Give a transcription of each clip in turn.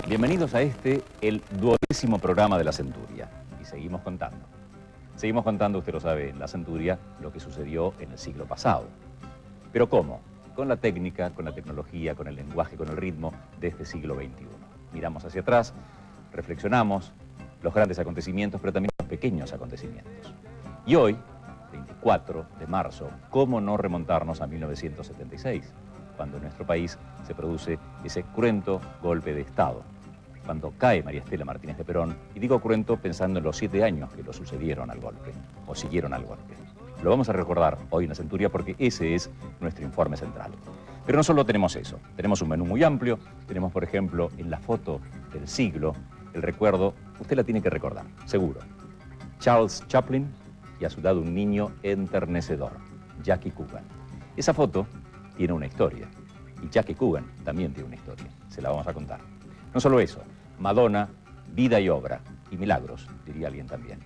Bienvenidos a el 12º programa de La Centuria. Y seguimos contando. Seguimos contando, usted lo sabe, en La Centuria, lo que sucedió en el siglo pasado. ¿Pero cómo? Con la técnica, con la tecnología, con el lenguaje, con el ritmo de este siglo XXI. Miramos hacia atrás, reflexionamos los grandes acontecimientos, pero también los pequeños acontecimientos. Y hoy, 24 de marzo, ¿cómo no remontarnos a 1976? Cuando en nuestro país se produce ese cruento golpe de Estado, cuando cae María Estela Martínez de Perón, y digo cruento pensando en los 7 años que lo sucedieron al golpe, o siguieron al golpe. Lo vamos a recordar hoy en La Centuria porque ese es nuestro informe central. Pero no solo tenemos eso, tenemos un menú muy amplio, tenemos por ejemplo en la foto del siglo, el recuerdo, usted la tiene que recordar, seguro. Charles Chaplin y a su lado un niño enternecedor, Jackie Coogan. Esa foto tiene una historia, y Jackie Coogan también tiene una historia, se la vamos a contar. No solo eso, Madonna, vida y obra, y milagros, diría alguien también.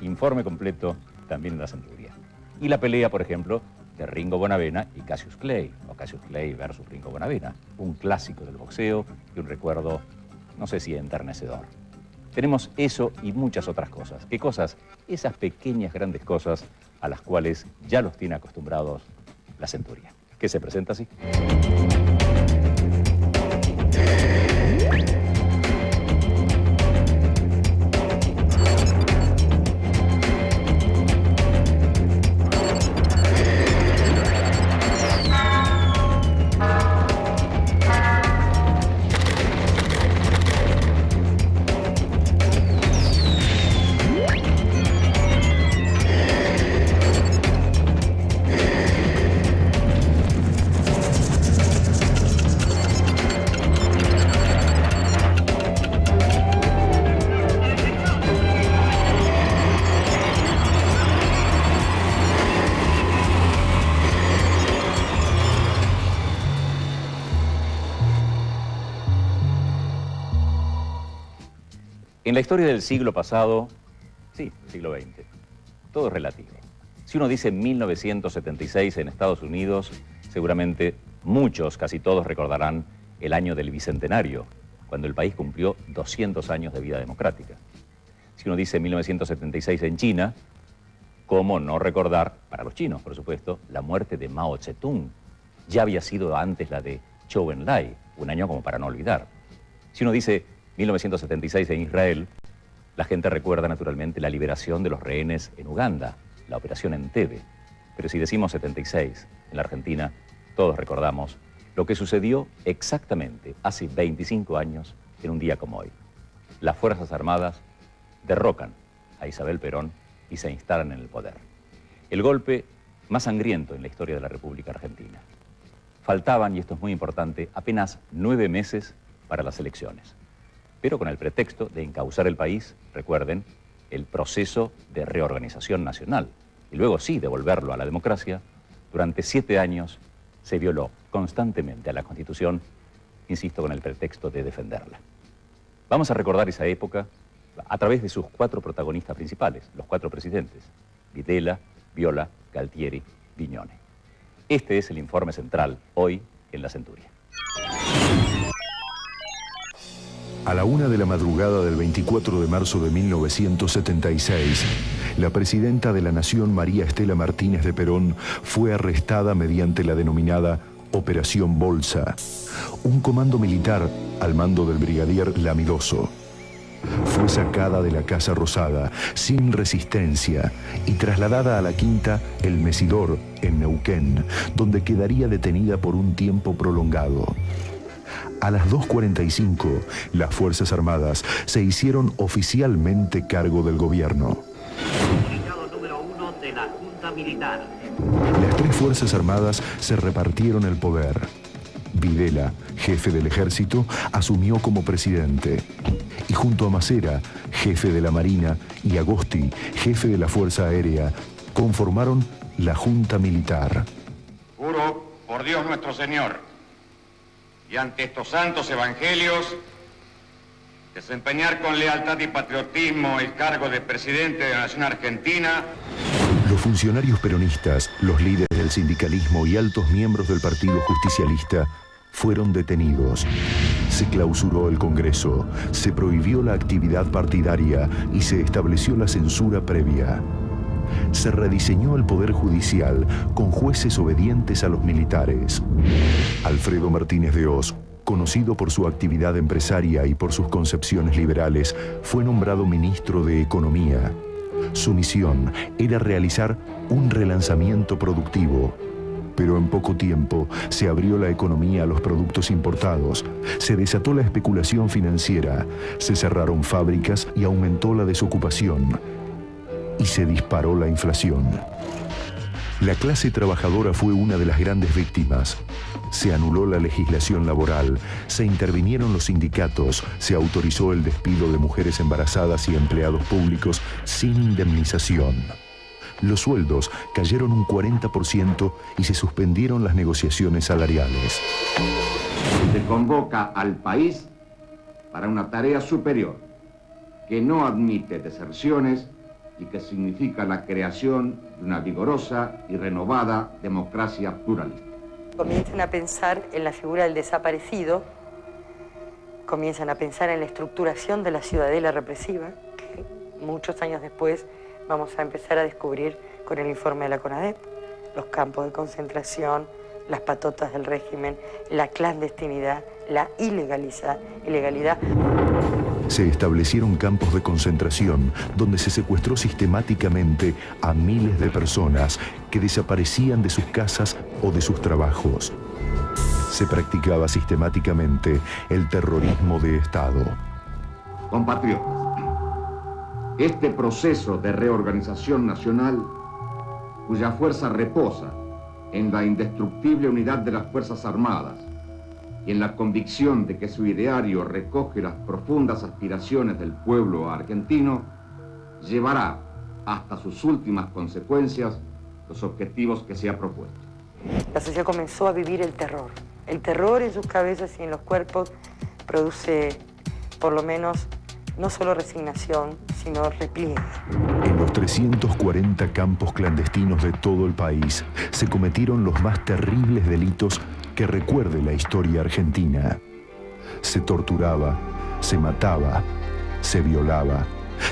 Informe completo también en La Centuria. Y la pelea, por ejemplo, de Ringo Bonavena y Cassius Clay, o Cassius Clay versus Ringo Bonavena, un clásico del boxeo y un recuerdo, no sé si enternecedor. Tenemos eso y muchas otras cosas. ¿Qué cosas? Esas pequeñas, grandes cosas a las cuales ya los tiene acostumbrados La Centuria, que se presenta así. En la historia del siglo pasado, sí, siglo XX, todo es relativo. Si uno dice 1976 en Estados Unidos, seguramente muchos, casi todos recordarán el año del Bicentenario, cuando el país cumplió 200 años de vida democrática. Si uno dice 1976 en China, ¿cómo no recordar, para los chinos por supuesto, la muerte de Mao Zedong? Ya había sido antes la de Zhou Enlai, un año como para no olvidar. Si uno dice 1976 en Israel, la gente recuerda naturalmente la liberación de los rehenes en Uganda, la operación Entebbe. Pero si decimos 76 en la Argentina, todos recordamos lo que sucedió exactamente hace 25 años en un día como hoy. Las Fuerzas Armadas derrocan a Isabel Perón y se instalan en el poder. El golpe más sangriento en la historia de la República Argentina. Faltaban, y esto es muy importante, apenas 9 meses para las elecciones, pero con el pretexto de encauzar el país, recuerden, el proceso de reorganización nacional, y luego sí devolverlo a la democracia. Durante 7 años se violó constantemente a la Constitución, insisto, con el pretexto de defenderla. Vamos a recordar esa época a través de sus 4 protagonistas principales, los 4 presidentes: Videla, Viola, Galtieri, Viñone. Este es el informe central, hoy en La Centuria. A la 1 de la madrugada del 24 de marzo de 1976, la presidenta de la Nación, María Estela Martínez de Perón, fue arrestada mediante la denominada Operación Bolsa, un comando militar al mando del brigadier Lamidoso. Fue sacada de la Casa Rosada sin resistencia y trasladada a la quinta El Mesidor, en Neuquén, donde quedaría detenida por un tiempo prolongado. A las 2:45, las Fuerzas Armadas se hicieron oficialmente cargo del gobierno. Comunicado número 1 de la Junta Militar. Las 3 Fuerzas Armadas se repartieron el poder. Videla, jefe del ejército, asumió como presidente. Y junto a Macera, jefe de la Marina, y Agosti, jefe de la Fuerza Aérea, conformaron la Junta Militar. Juro por Dios nuestro Señor y ante estos santos evangelios, desempeñar con lealtad y patriotismo el cargo de presidente de la Nación Argentina. Los funcionarios peronistas, los líderes del sindicalismo y altos miembros del Partido Justicialista fueron detenidos. Se clausuró el Congreso, se prohibió la actividad partidaria y se estableció la censura previa. Se rediseñó el Poder Judicial con jueces obedientes a los militares. Alfredo Martínez de Hoz, conocido por su actividad empresaria y por sus concepciones liberales, fue nombrado ministro de Economía. Su misión era realizar un relanzamiento productivo. Pero en poco tiempo se abrió la economía a los productos importados, se desató la especulación financiera, se cerraron fábricas y aumentó la desocupación. Y se disparó la inflación. La clase trabajadora fue una de las grandes víctimas. Se anuló la legislación laboral, se intervinieron los sindicatos, se autorizó el despido de mujeres embarazadas y empleados públicos sin indemnización. Los sueldos cayeron un 40% y se suspendieron las negociaciones salariales. Se convoca al país para una tarea superior, que no admite deserciones y que significa la creación de una vigorosa y renovada democracia pluralista. Comienzan a pensar en la figura del desaparecido, comienzan a pensar en la estructuración de la ciudadela represiva, que muchos años después vamos a empezar a descubrir con el informe de la CONADEP, los campos de concentración, las patotas del régimen, la clandestinidad, la ilegalidad. Se establecieron campos de concentración donde se secuestró sistemáticamente a miles de personas que desaparecían de sus casas o de sus trabajos. Se practicaba sistemáticamente el terrorismo de Estado. Compatriotas, este proceso de reorganización nacional, cuya fuerza reposa en la indestructible unidad de las Fuerzas Armadas y en la convicción de que su ideario recoge las profundas aspiraciones del pueblo argentino, llevará hasta sus últimas consecuencias los objetivos que se ha propuesto. La sociedad comenzó a vivir el terror. El terror en sus cabezas y en los cuerpos produce, por lo menos, no solo resignación, sino repliegue. En los 340 campos clandestinos de todo el país se cometieron los más terribles delitos que recuerde la historia argentina. Se torturaba, se mataba, se violaba,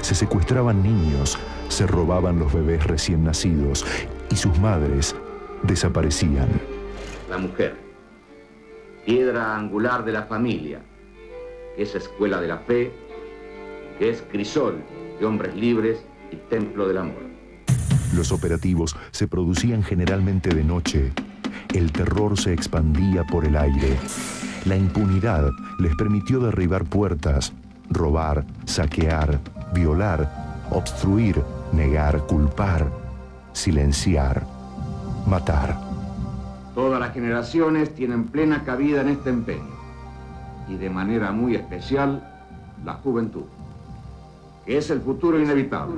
se secuestraban niños, se robaban los bebés recién nacidos y sus madres desaparecían. La mujer, piedra angular de la familia, que es escuela de la fe, que es crisol de hombres libres y templo del amor. Los operativos se producían generalmente de noche. El terror se expandía por el aire. La impunidad les permitió derribar puertas, robar, saquear, violar, obstruir, negar, culpar, silenciar, matar. Todas las generaciones tienen plena cabida en este empeño, y de manera muy especial la juventud, que es el futuro inevitable.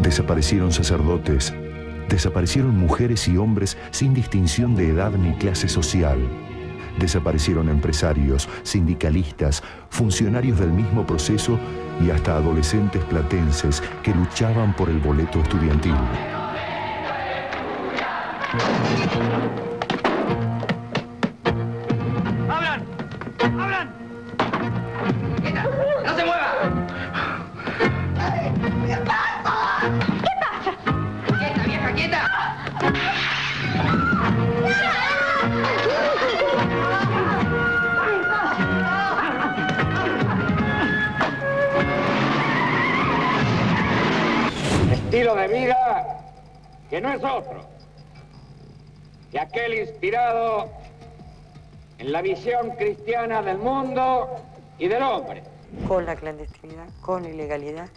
Desaparecieron sacerdotes, desaparecieron mujeres y hombres sin distinción de edad ni clase social. Desaparecieron empresarios, sindicalistas, funcionarios del mismo proceso y hasta adolescentes platenses que luchaban por el boleto estudiantil. ¡Abran! ¡Abran! ¡Quieta! ¡No se mueva! ¿Qué pasa? ¿Qué pasa? ¡Quieta, vieja, quieta! Estilo de vida que no es otro que aquel inspirado en la visión cristiana del mundo y del hombre. Con la clandestinidad, con la ilegalidad,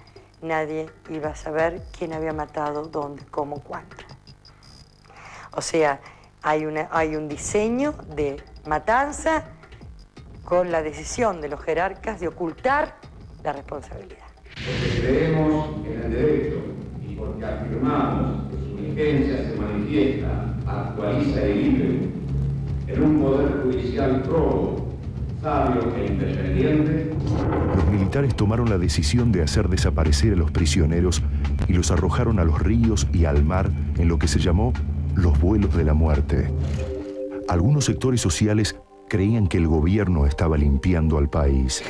nadie iba a saber quién había matado, dónde, cómo, cuándo. O sea, hay un diseño de matanza con la decisión de los jerarcas de ocultar la responsabilidad. Porque creemos en el derecho y porque afirmamos que su vigencia se manifiesta, actualiza y libre en un poder judicial probo, sabio e independiente. Los militares tomaron la decisión de hacer desaparecer a los prisioneros y los arrojaron a los ríos y al mar en lo que se llamó los vuelos de la muerte. Algunos sectores sociales creían que el gobierno estaba limpiando al país.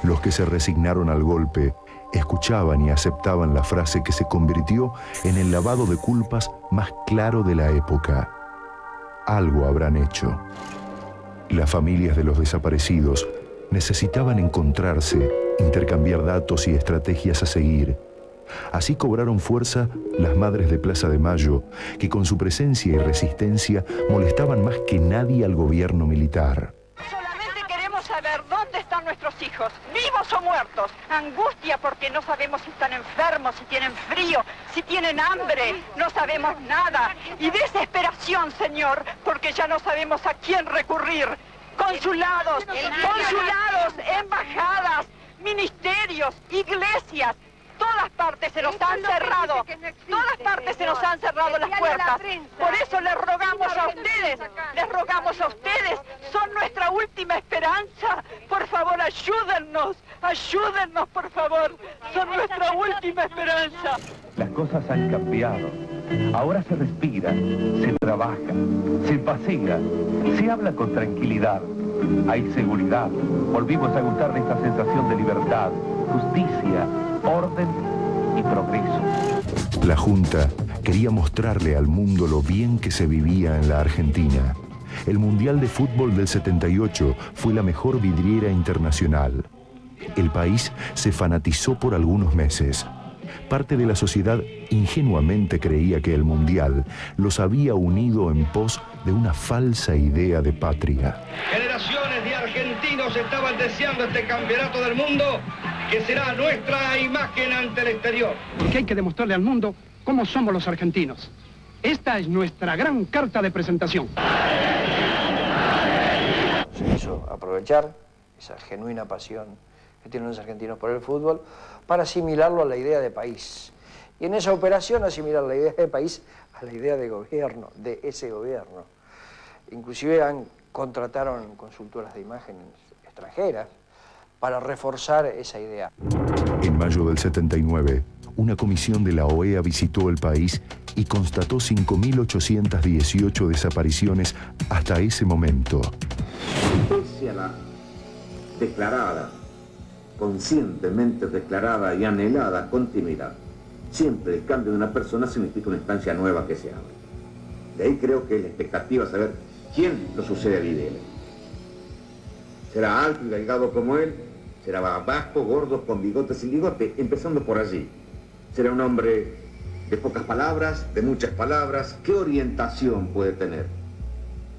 Los que se resignaron al golpe escuchaban y aceptaban la frase que se convirtió en el lavado de culpas más claro de la época. Algo habrán hecho. Las familias de los desaparecidos necesitaban encontrarse, intercambiar datos y estrategias a seguir. Así cobraron fuerza las madres de Plaza de Mayo, que con su presencia y resistencia molestaban más que nadie al gobierno militar. Solamente queremos saber dónde están nuestros hijos, vivos o muertos. Angustia porque no sabemos si están enfermos, si tienen frío, si tienen hambre, no sabemos nada. Y desesperación, señor, porque ya no sabemos a quién recurrir. Consulados, embajadas, ministerios, iglesias. Todas partes se nos han cerrado, todas partes se nos han cerrado las puertas. Por eso les rogamos a ustedes, son nuestra última esperanza. Por favor, ayúdennos, por favor, son nuestra última esperanza. Las cosas han cambiado. Ahora se respira, se trabaja, se pasea, se habla con tranquilidad. Hay seguridad. Volvimos a gustar de esta sensación de libertad, justicia, orden y progreso. La Junta quería mostrarle al mundo lo bien que se vivía en la Argentina. El Mundial de Fútbol del 78 fue la mejor vidriera internacional. El país se fanatizó por algunos meses. Parte de la sociedad ingenuamente creía que el Mundial los había unido en pos de una falsa idea de patria. Generaciones de argentinos estaban deseando este campeonato del mundo, que será nuestra imagen ante el exterior. Porque hay que demostrarle al mundo cómo somos los argentinos. Esta es nuestra gran carta de presentación. Se hizo aprovechar esa genuina pasión que tienen los argentinos por el fútbol para asimilarlo a la idea de país. Y en esa operación asimilar la idea de país a la idea de gobierno, de ese gobierno. Inclusive contrataron consultoras de imagen extranjeras para reforzar esa idea. En mayo del 79, una comisión de la OEA visitó el país y constató 5.818 desapariciones hasta ese momento. Pese a la declarada, conscientemente declarada y anhelada continuidad, siempre el cambio de una persona significa una instancia nueva que se abre. De ahí creo que es la expectativa saber quién lo sucede a Videla. ¿Será alto y delgado como él? ¿Será bajo, gordo, con bigote, sin bigote? Empezando por allí. ¿Será un hombre de pocas palabras, de muchas palabras? ¿Qué orientación puede tener?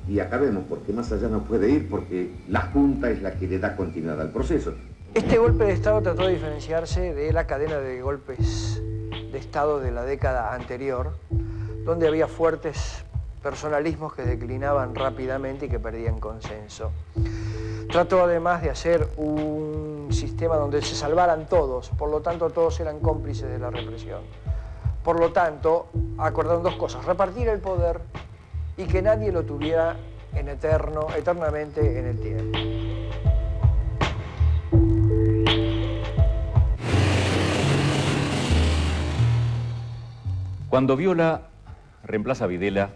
Y acabemos, porque más allá no puede ir, porque la Junta es la que le da continuidad al proceso. Este golpe de Estado trató de diferenciarse de la cadena de golpes de Estado de la década anterior, donde había fuertes personalismos que declinaban rápidamente y que perdían consenso. Trató además de hacer un sistema donde se salvaran todos, por lo tanto todos eran cómplices de la represión. Por lo tanto, acordaron dos cosas: repartir el poder y que nadie lo tuviera eternamente en el tiempo. Cuando Viola reemplaza a Videla,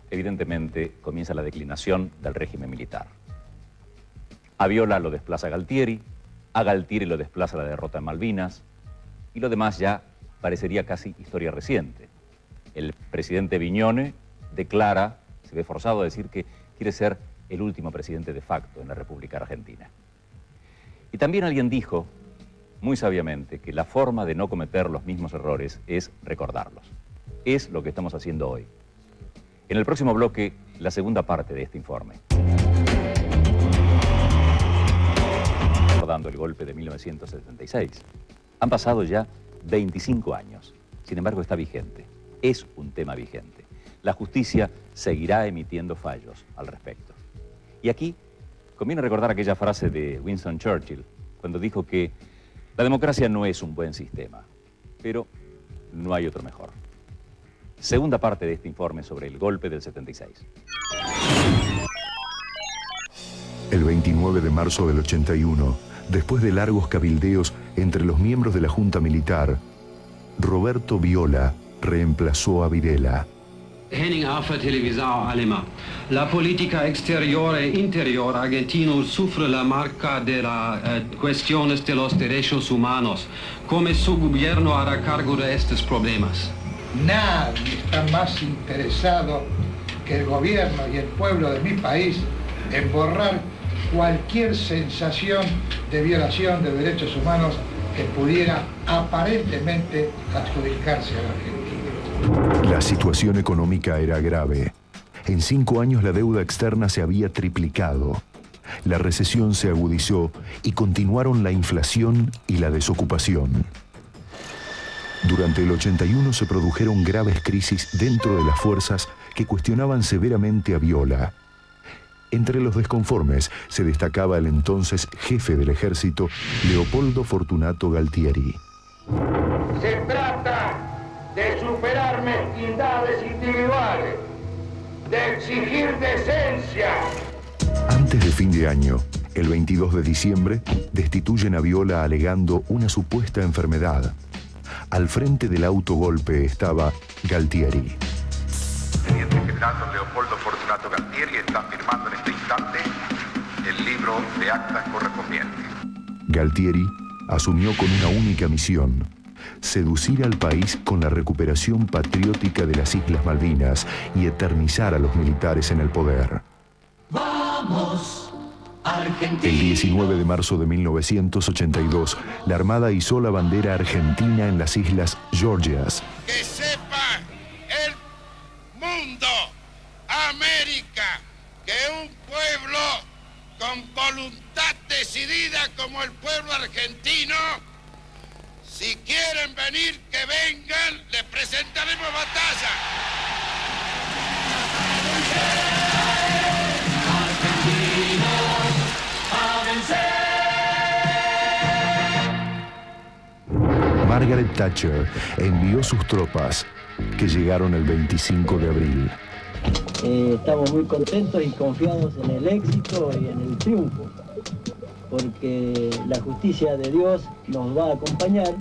evidentemente comienza la declinación del régimen militar. A Viola lo desplaza Galtieri, a Galtieri lo desplaza la derrota en Malvinas, y lo demás ya parecería casi historia reciente. El presidente Viñone declara, se ve forzado a decir que quiere ser el último presidente de facto en la República Argentina. Y también alguien dijo, muy sabiamente, que la forma de no cometer los mismos errores es recordarlos. Es lo que estamos haciendo hoy. En el próximo bloque, la segunda parte de este informe. Recordando el golpe de 1976. Han pasado ya 25 años. Sin embargo, está vigente. Es un tema vigente. La justicia seguirá emitiendo fallos al respecto. Y aquí conviene recordar aquella frase de Winston Churchill, cuando dijo que la democracia no es un buen sistema, pero no hay otro mejor. Segunda parte de este informe sobre el golpe del 76. El 29 de marzo del 81, después de largos cabildeos entre los miembros de la Junta Militar, Roberto Viola reemplazó a Videla. Henning Arfa, televisão alemã. La política exterior e interior argentino sufre la marca de las cuestiones de los derechos humanos. ¿Cómo su gobierno hará cargo de estos problemas? Nadie está más interesado que el gobierno y el pueblo de mi país en borrar cualquier sensación de violación de derechos humanos que pudiera aparentemente adjudicarse a la Argentina. La situación económica era grave. En 5 años la deuda externa se había triplicado. La recesión se agudizó y continuaron la inflación y la desocupación. Durante el 81 se produjeron graves crisis dentro de las fuerzas que cuestionaban severamente a Viola. Entre los desconformes se destacaba el entonces jefe del ejército, Leopoldo Fortunato Galtieri. Se trata de superar mezquindades individuales, de exigir decencia. Antes de fin de año, el 22 de diciembre, destituyen a Viola alegando una supuesta enfermedad. Al frente del autogolpe estaba Galtieri. Teniente General don Leopoldo Fortunato Galtieri está firmando en este instante el libro de actas correspondiente. Galtieri asumió con una única misión: seducir al país con la recuperación patriótica de las Islas Malvinas y eternizar a los militares en el poder. ¡Vamos, Argentina! El 19 de marzo de 1982, la Armada izó la bandera argentina en las Islas Georgias. Que sepa el mundo, América, que un pueblo con voluntad decidida como el pueblo argentino, si quieren venir, que vengan, les presentaremos batalla. Margaret Thatcher envió sus tropas, que llegaron el 25 de abril. Estamos muy contentos y confiamos en el éxito y en el triunfo, porque la justicia de Dios nos va a acompañar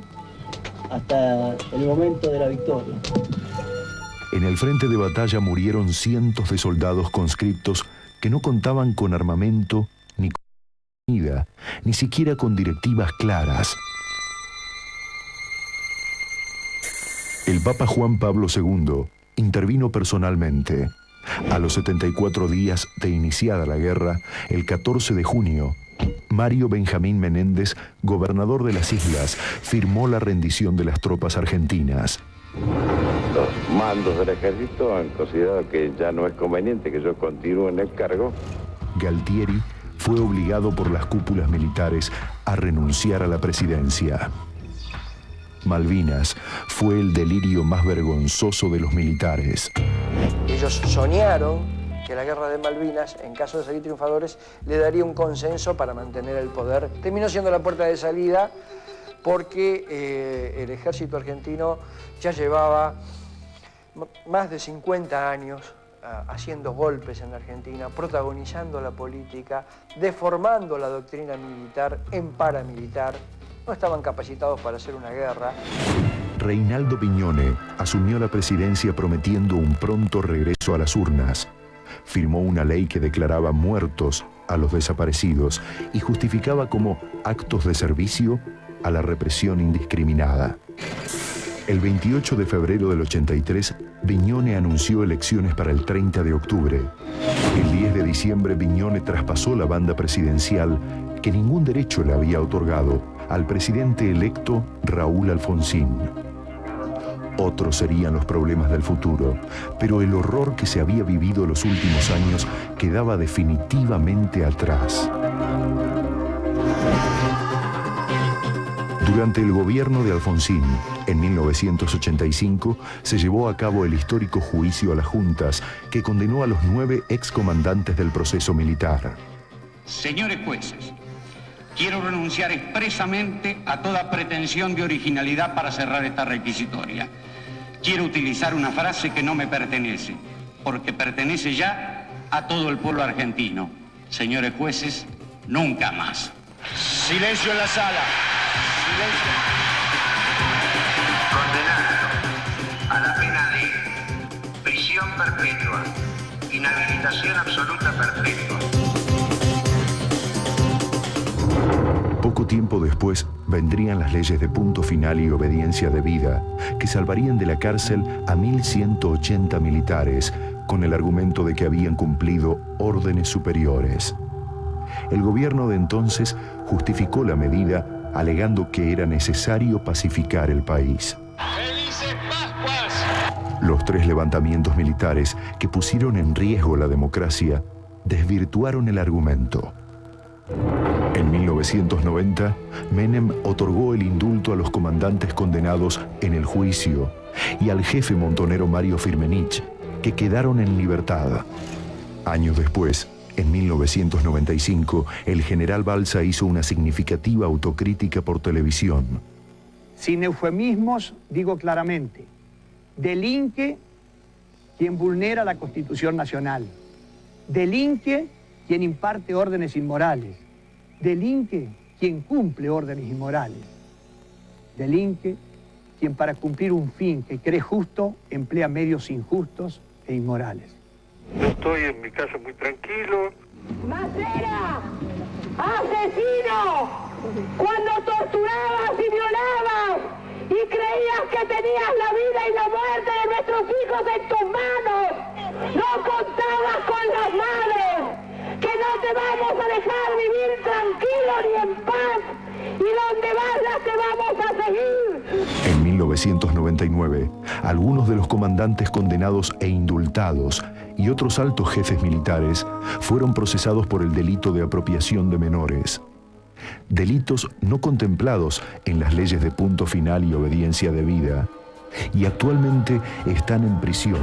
hasta el momento de la victoria. En el frente de batalla murieron cientos de soldados conscriptos que no contaban con armamento, ni con comida, ni siquiera con directivas claras. El Papa Juan Pablo II intervino personalmente. A los 74 días de iniciada la guerra, el 14 de junio, Mario Benjamín Menéndez, gobernador de las islas, firmó la rendición de las tropas argentinas. Los mandos del ejército han considerado que ya no es conveniente que yo continúe en el cargo. Galtieri fue obligado por las cúpulas militares a renunciar a la presidencia. Malvinas fue el delirio más vergonzoso de los militares. Ellos soñaron que la guerra de Malvinas, en caso de salir triunfadores, le daría un consenso para mantener el poder. Terminó siendo la puerta de salida porque el ejército argentino ya llevaba más de 50 años haciendo golpes en la Argentina, protagonizando la política, deformando la doctrina militar en paramilitar. No estaban capacitados para hacer una guerra. Reinaldo Piñone asumió la presidencia prometiendo un pronto regreso a las urnas. Firmó una ley que declaraba muertos a los desaparecidos y justificaba como actos de servicio a la represión indiscriminada. El 28 de febrero del 83, Piñone anunció elecciones para el 30 de octubre. El 10 de diciembre, Piñone traspasó la banda presidencial que ningún derecho le había otorgado al presidente electo Raúl Alfonsín. Otros serían los problemas del futuro, pero el horror que se había vivido los últimos años quedaba definitivamente atrás. Durante el gobierno de Alfonsín, en 1985, se llevó a cabo el histórico juicio a las juntas que condenó a los 9 excomandantes del proceso militar. Señores jueces, quiero renunciar expresamente a toda pretensión de originalidad para cerrar esta requisitoria. Quiero utilizar una frase que no me pertenece, porque pertenece ya a todo el pueblo argentino. Señores jueces, nunca más. Silencio en la sala. Silencio. Condenado a la pena de prisión perpetua, inhabilitación absoluta perpetua. Poco tiempo después vendrían las leyes de punto final y obediencia debida, que salvarían de la cárcel a 1.180 militares, con el argumento de que habían cumplido órdenes superiores. El gobierno de entonces justificó la medida alegando que era necesario pacificar el país. ¡Felices Pascuas! Los 3 levantamientos militares que pusieron en riesgo la democracia desvirtuaron el argumento. En 1990, Menem otorgó el indulto a los comandantes condenados en el juicio y al jefe montonero Mario Firmenich, que quedaron en libertad. Años después, en 1995, el general Balsa hizo una significativa autocrítica por televisión. Sin eufemismos, digo claramente, delinque quien vulnera la Constitución Nacional, delinque quien imparte órdenes inmorales, delinque quien cumple órdenes inmorales, delinque quien para cumplir un fin que cree justo emplea medios injustos e inmorales. Yo estoy en mi casa muy tranquilo. ¡Macera! ¡Asesino! Cuando torturabas y violabas y creías que tenías la vida y la muerte de nuestros hijos en tus manos, no contabas con las madres, que no te vamos a dejar vivir tranquilo ni en paz, y donde vayas te vamos a seguir. En 1999, algunos de los comandantes condenados e indultados y otros altos jefes militares fueron procesados por el delito de apropiación de menores. Delitos no contemplados en las leyes de punto final y obediencia debida, y actualmente están en prisión.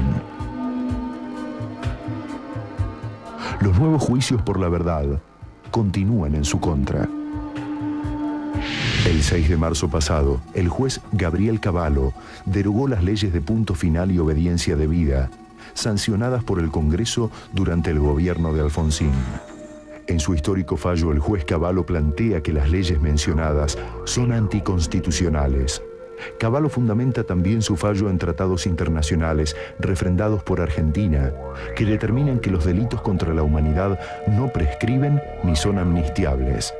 Los nuevos juicios por la verdad continúan en su contra. El 6 de marzo pasado, el juez Gabriel Cavallo derogó las leyes de punto final y obediencia debida, sancionadas por el Congreso durante el gobierno de Alfonsín. En su histórico fallo, el juez Cavallo plantea que las leyes mencionadas son anticonstitucionales. Cavallo fundamenta también su fallo en tratados internacionales refrendados por Argentina, que determinan que los delitos contra la humanidad no prescriben ni son amnistiables.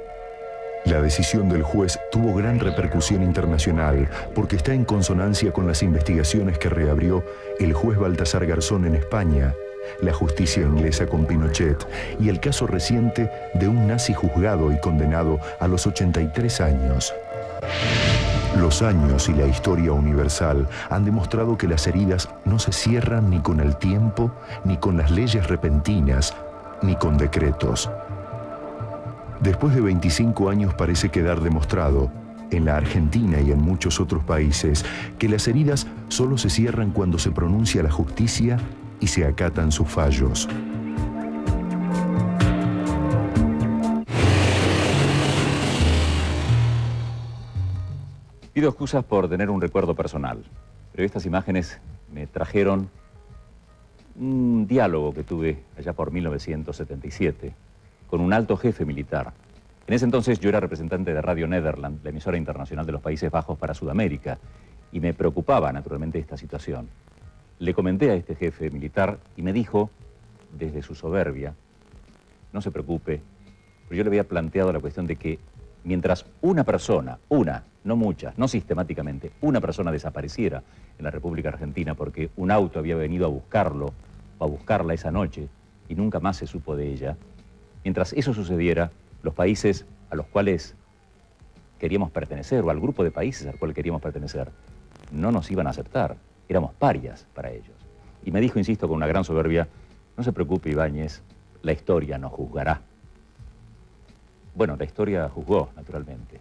La decisión del juez tuvo gran repercusión internacional porque está en consonancia con las investigaciones que reabrió el juez Baltasar Garzón en España, la justicia inglesa con Pinochet y el caso reciente de un nazi juzgado y condenado a los 83 años. Los años y la historia universal han demostrado que las heridas no se cierran ni con el tiempo, ni con las leyes repentinas, ni con decretos. Después de 25 años parece quedar demostrado, en la Argentina y en muchos otros países, que las heridas solo se cierran cuando se pronuncia la justicia y se acatan sus fallos. Pido excusas por tener un recuerdo personal, pero estas imágenes me trajeron un diálogo que tuve allá por 1977 con un alto jefe militar. En ese entonces yo era representante de Radio Nederland, la emisora internacional de los Países Bajos para Sudamérica, y me preocupaba naturalmente esta situación. Le comenté a este jefe militar y me dijo, desde su soberbia, no se preocupe, pero yo le había planteado la cuestión de que mientras una persona, no muchas, no sistemáticamente, una persona desapareciera en la República Argentina porque un auto había venido a buscarlo o a buscarla esa noche y nunca más se supo de ella, mientras eso sucediera, los países a los cuales queríamos pertenecer o al grupo de países al cual queríamos pertenecer no nos iban a aceptar, éramos parias para ellos. Y me dijo, insisto, con una gran soberbia, no se preocupe, Ibáñez, la historia nos juzgará. Bueno, la historia juzgó, naturalmente.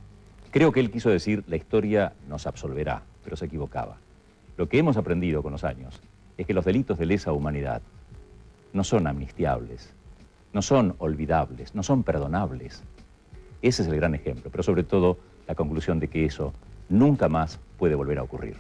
Creo que él quiso decir, la historia nos absolverá, pero se equivocaba. Lo que hemos aprendido con los años es que los delitos de lesa humanidad no son amnistiables, no son olvidables, no son perdonables. Ese es el gran ejemplo, pero sobre todo la conclusión de que eso nunca más puede volver a ocurrir.